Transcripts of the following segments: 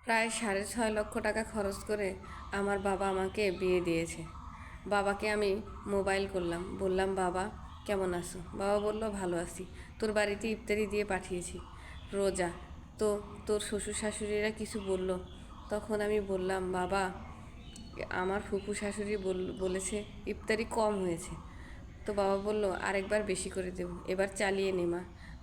প্রায় 6.5 লক্ষ টাকা খরচ করে আমার বাবা আমাকে বিয়ে দিয়েছে। বাবাকে আমি মোবাইল করলাম, বললাম বাবা কেমন আছো? বাবা বলল ভালো আছি, তোর বাড়িতে ইফতারি দিয়ে পাঠিয়েছি, রোজা তো তোর শ্বশুর শাশুড়িরা কিছু বলল? তখন আমি বললাম বাবা আমার ফুফু শাশুড়ি বলেছে ইফতারি কম হয়েছে। তো বাবা বলল আরেকবার বেশি করে দেব, এবার চালিয়ে নে মা।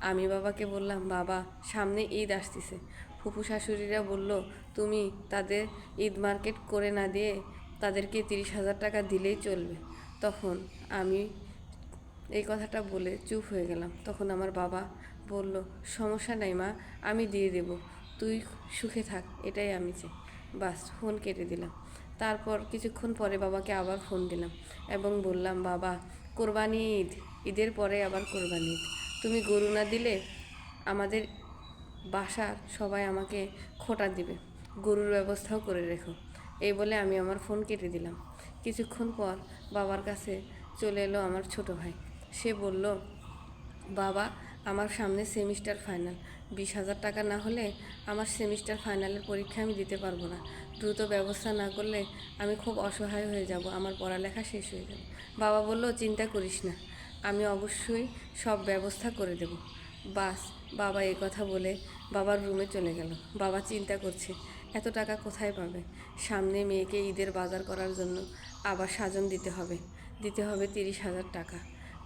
আমি বাবাকে বললাম বাবা সামনে ঈদ আসতেছে, ফুফু শাশুড়িরা বলল তুমি তাদের ঈদ মার্কেট করে না দিয়ে তাদেরকে 30,000 টাকা দিলেই চলবে। তখন আমি এই কথাটা বলে চুপ হয়ে গেলাম। তখন আমার বাবা বলল সমস্যা নাই মা, আমি দিয়ে দেব, তুই সুখে থাক, এটাই আমি চাই। বাস ফোন কেটে দিলাম। তারপর কিছুক্ষণ পরে বাবাকে আবার ফোন দিলাম এবং বললাম বাবা কোরবানি ঈদ, ঈদের পরে আবার কোরবানি ঈদ, তুমি গরু না দিলে আমাদের বাসার সবাই আমাকে খোঁটা দিবে, গরুর ব্যবস্থাও করে রেখো। এই বলে আমি আমার ফোন কেটে দিলাম। কিছুক্ষণ পর বাবার কাছে চলে এলো আমার ছোট ভাই। সে বলল বাবা আমার সামনে সেমিস্টার ফাইনাল, 20,000 টাকা না হলে আমার সেমিস্টার ফাইনালের পরীক্ষা আমি দিতে পারবো না, দ্রুত ব্যবস্থা না করলে আমি খুব অসহায় হয়ে যাব, আমার পড়ালেখা শেষ হয়ে যাবে। বাবা বলল চিন্তা করিস না, আমি অবশ্যই সব ব্যবস্থা করে দেব। বাস বাবা এই কথা বলে বাবার রুমে চলে গেল। বাবা চিন্তা করছে এত টাকা কোথায় পাবে, সামনে মেয়েকে ঈদের বাজার করার জন্য আবার সাজন দিতে হবে, 30,000 টাকা,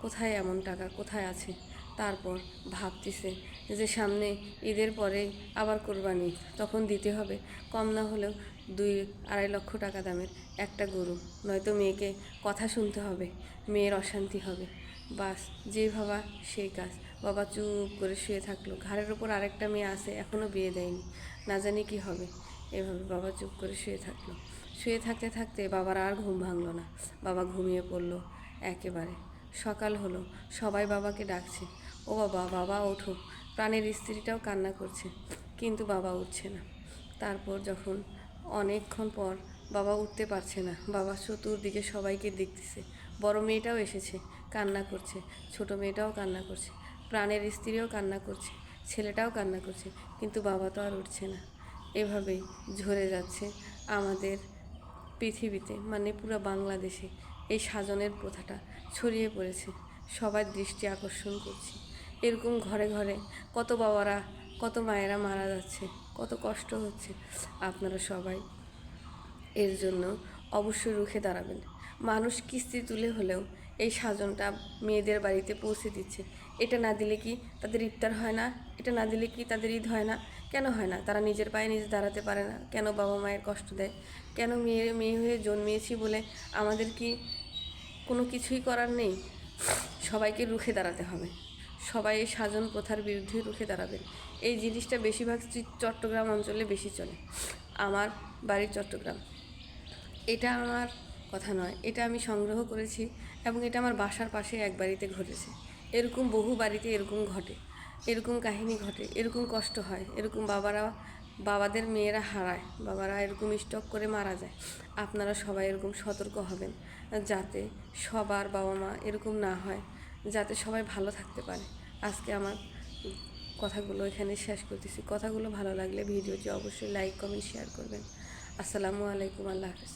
কোথায় এমন টাকা কোথায় আছে? তারপর ভাবতেছে যে সামনে ঈদের পরে আবার কোরবানি, তখন দিতে হবে কম না হলেও 2-2.5 লক্ষ টাকা দামের একটা গরু, নয়তো মেয়েকে কথা শুনতে হবে, মেয়ের অশান্তি হবে। বাস যে ভাবা সেই কাজ। বাবা চুপ করে শুয়ে থাকলো, ঘাড়ের ওপর আরেকটা মেয়ে আছে, এখনও বিয়ে দেয়নি, না জানি কি হবে। এভাবে বাবা চুপ করে শুয়ে থাকলো। শুয়ে থাকতে থাকতে বাবার আর ঘুম ভাঙলো না, বাবা ঘুমিয়ে পড়লো একেবারে। সকাল হলো, সবাই বাবাকে ডাকছে, ও বাবা বাবা ওঠো। প্রাণের স্ত্রীটাও কান্না করছে, কিন্তু বাবা উঠছে না। তারপর যখন অনেকক্ষণ পর বাবা উঠতে পারছে না, বাবা চতুর্দিকে সবাইকে দেখতেছে, বড় মেয়েটাও এসেছে, কান্না করছে, ছোট মেয়েটাও কান্না করছে, প্রাণের স্ত্রীও কান্না করছে, ছেলেটাও কান্না করছে, কিন্তু বাবা তো আর উঠছে না। এভাবেই ঝরে যাচ্ছে আমাদের পৃথিবীতে, মানে পুরো বাংলাদেশে এই সাজনের প্রথাটা ছড়িয়ে পড়েছে, সবার দৃষ্টি আকর্ষণ করছে। এরকম ঘরে ঘরে কত বাবারা কত মায়েরা মারা যাচ্ছে, কত কষ্ট হচ্ছে। আপনারা সবাই এর জন্য অবশ্যই রুখে দাঁড়াবেন। মানুষ কিস্তি তুলে হলেও এই সাজনটা মেয়েদের বাড়িতে পৌঁছে দিচ্ছে। এটা না দিলে কি তাদের ইফতার হয় না? এটা না দিলে কি তাদের ঈদ হয় না? কেন হয় না? তারা নিজের পায়ে নিজে দাঁড়াতে পারে না কেন? বাবা মায়ের কষ্ট দেয় কেন? মেয়ে হয়ে জন্মিয়েছি বলে আমাদের কি কোনো কিছুই করার নেই? সবাইকে রুখে দাঁড়াতে হবে, সবাই এই সাজন প্রথার বিরুদ্ধে রুখে দাঁড়াবেন। এই জিনিসটা বেশিরভাগ চট্টগ্রাম অঞ্চলে বেশি চলে। আমার বাড়ি চট্টগ্রাম, এটা আমার কথা নয়, এটা আমি সংগ্রহ করেছি এবং এটা আমার বাসার পাশে এক বাড়িতে ঘটেছে। এরকম বহু বাড়িতে এরকম ঘটে, এরকম কাহিনী ঘটে, এরকম কষ্ট হয়, এরকম বাবাদের মেয়েরা হারায়, বাবারা এরকম স্টক করে মারা যায়। আপনারা সবাই এরকম সতর্ক হবেন যাতে সবার বাবা মা এরকম না হয়, যাতে সবাই ভালো থাকতে পারে। আজকে আমার কথাগুলো এখানে শেষ করতেছি। কথাগুলো ভালো লাগলে ভিডিওটি অবশ্যই লাইক কমেন্ট শেয়ার করবেন। আসসালামু আলাইকুম, আল্লাহ হাফেজ।